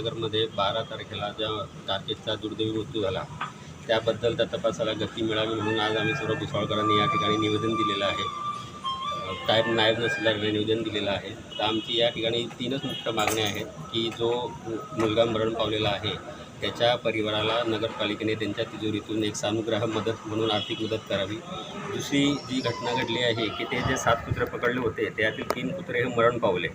रत्नागिरीमध्ये 12 तारखेला ज्या कार्केजचा दुर्दैवी मृत्यू झाला त्याबद्दल त्या तपासाला गती मिळावी म्हणून आज आम्ही सर्व भुसावळकरांनी या ठिकाणी निवेदन दिलेलं आहे. नायब तहसीलदारांनी निवेदन दिलेलं आहे. तर आमची या ठिकाणी 3च मुख्य मागण्या आहेत की जो मुलगा मरण पावलेला आहे त्याच्या परिवाराला नगरपालिकेने त्यांच्या तिजोरीतून एक सानुग्रह मदत म्हणून आर्थिक मदत करावी. दुसरी जी घटना घडली आहे की ते जे 7 कुत्रे पकडले होते त्यातील 3 कुत्रे हे मरण पावले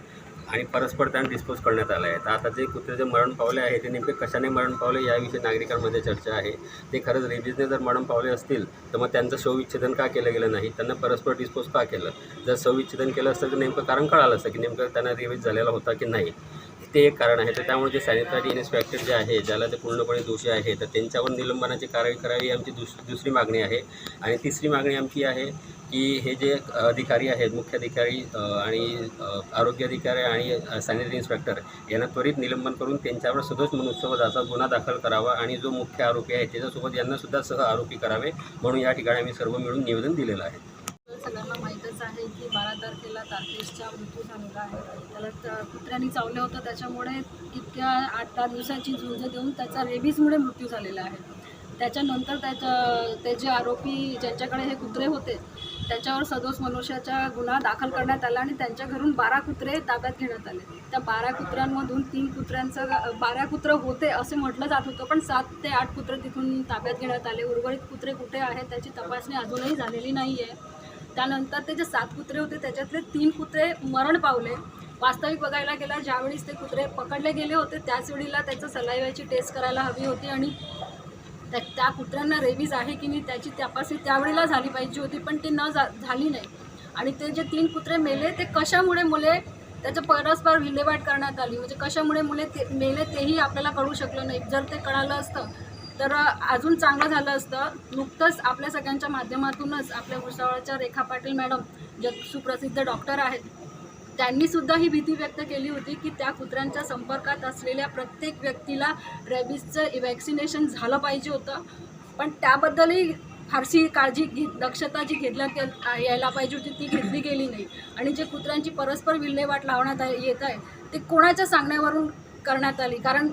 आणि परस्पर त्यांना डिस्पोज करण्यात आलं आहे. तर आता जे कुत्रे जे मरण पावले आहे ते नेमके कशाने मरण पावले याविषयी नागरिकांमध्ये चर्चा आहे. ते खरंच रेबीजने जर मरण पावले असतील तर मग त्यांचं शवविच्छेदन का केलं गेलं नाही, त्यांना परस्पर डिस्पोज का केलं? जर शवविच्छेदन केलं असतं तर नेमकं कारण कळालं असतं की नेमकं त्यांना रेबीज झालेला होता की नाही. ते एक कारण आहे. तर त्यामुळे जे सॅनिटरी इन्स्पेक्टर जे आहे ज्याला ते पूर्णपणे दोषी आहे तर त्यांच्यावर निलंबनाची कारवाई करावी ही आमची दुसरी मागणी आहे. आणि तिसरी मागणी आमची आहे की हे जे अधिकारी आहेत मुख्याधिकारी आणि आरोग्य अधिकारी आणि सॅनिटरी इन्स्पेक्टर यांना त्वरित निलंबन करून त्यांच्यावर सदोष मनुष्यवधाचा गुन्हा दाखल करावा आणि जो मुख्य आरोपी आहे त्याच्यासोबत यांनासुद्धा सह आरोपी करावे म्हणून या ठिकाणी आम्ही सर्व मिळून निवेदन दिलेलं आहे. सगळ्यांना माहीतच आहे की 12 तारखेला कार्केशचा मृत्यू झालेला आहे. त्याला कुत्र्यांनी चावलं होतं, त्याच्यामुळे इतक्या 8-10 दिवसाची झुंज देऊन त्याचा रेबीजमुळे मृत्यू झालेला आहे. त्याच्यानंतर ते जे आरोपी ज्यांच्याकडे हे कुत्रे होते त्याच्यावर सदोष मनुष्याचा गुन्हा दाखल करण्यात आला आणि त्यांच्या घरून 12 कुत्रे ताब्यात घेण्यात आले. त्या 12 कुत्र्यांमधून 3 कुत्र्यांचं 12 कुत्रं होते असे म्हटलं जात होतं, पण 7 ते 8 कुत्रे तिथून ताब्यात घेण्यात आले. उर्वरित कुत्रे कुठे आहेत त्याची तपासणी अजूनही झालेली नाही आहे. त्यानंतर ते जे 7 कुत्रे होते त्याच्यातले 3 कुत्रे मरण पावले. वास्तविक बघायला गेलं ज्यावेळेस ते कुत्रे पकडले गेले होते त्याच वेळेला त्याचं सलाईवाची टेस्ट करायला हवी होती आणि त्या कुत्र्यांना रेबीज आहे की नाही त्याची तपासणी त्यावेळेला झाली पाहिजे होती, पण ती झाली नाही. आणि ते जे 3 कुत्रे मेले ते कशामुळे मेले त्याचं परस्पर विल्हेवाट करण्यात आली. म्हणजे कशामुळे मेले तेही आपल्याला कळू शकलं नाही. जर ते कळालं असतं तर अजून चांगलं झालं असतं. नुकतंच आपल्या सगळ्यांच्या माध्यमातूनच आपल्या भुसावळच्या रेखा पाटील मॅडम ज्या सुप्रसिद्ध डॉक्टर आहेत त्यांनीसुद्धा ही भीती व्यक्त केली होती की त्या कुत्र्यांच्या संपर्कात असलेल्या प्रत्येक व्यक्तीला रेबीजचं वॅक्सिनेशन झालं पाहिजे होतं. पण त्याबद्दलही फारशी दक्षता जी घेतल्यात यायला पाहिजे होती ती घेतली गेली नाही. आणि जे कुत्र्यांची परस्पर विल्हेवाट लावण्यात येत आहे ते कोणाच्या सांगण्यावरून करण्यात आली, कारण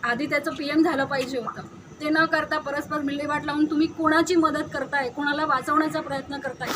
आधी त्याचं PM झालं पाहिजे होतं. ते न करता परस्पर विल्हेवाट लावून तुम्ही कोणाची मदत करताय, कोणाला वाचवण्याचा प्रयत्न करताय.